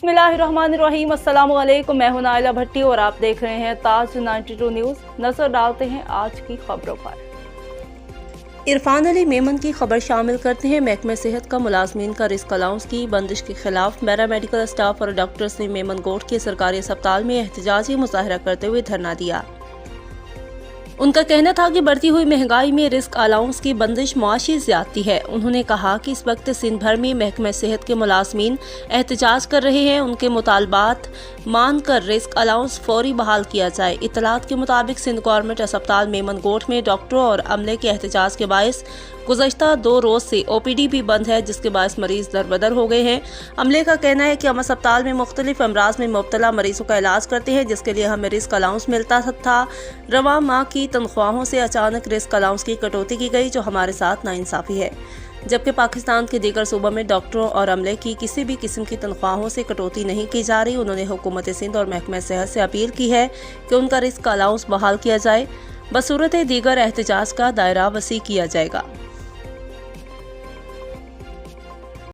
बिस्मिल्लाहिर्रहमानिर्रहीम। अस्सलाम वालेकुम। मैं हूं नाइला भट्टी और आप देख रहे हैं ताज 92 न्यूज़। नजर डालते हैं आज की खबरों पर। इरफान अली मेमन की खबर शामिल करते हैं। महकमे सेहत का मुलाजमीन का रिस्क अलाउंस की बंदिश के खिलाफ पैरा मेडिकल स्टाफ और डॉक्टर्स ने मेमन गोट के सरकारी अस्पताल में एहतजाजी मुजाहरा करते हुए धरना दिया। उनका कहना था कि बढ़ती हुई महंगाई में रिस्क अलाउंस की बंदिश मुआशी ज्यादती है। उन्होंने कहा कि इस वक्त सिंध भर में महकमे सेहत के मुलाजमीन एहतजाज कर रहे हैं। उनके मुतालबात मानकर रिस्क अलाउंस फौरी बहाल किया जाए। इतलात के मुताबिक सिंध गवर्नमेंट अस्पताल मेमन गोट में डॉक्टरों और अमले के एहतजाज के बायस गुज़श्ता 2 रोज से OPD भी बंद है, जिसके बायस मरीज दरबदर हो गए हैं। अमले का कहना है कि हम अस्पताल में मुख्तलिफ अमराज में मुब्तला मरीजों का इलाज करते हैं, जिसके लिए हमें रिस्क अलाउंस मिलता था। रवां माह की तनख्वाहों से अचानक रिस्क अलाउंस की कटौती की गई, जो हमारे साथ नाइंसाफी है। जबकि पाकिस्तान के दीगर सूबों में डॉक्टरों और अमले की किसी भी किस्म की तनख्वाहों से कटौती नहीं की जा रही। उन्होंने हुकूमत सिंध और महकमा सेहत से अपील की है कि उनका रिस्क अलाउंस बहाल किया जाए। बसूरत दीगर एहतजाज का दायरा वसी किया जाएगा।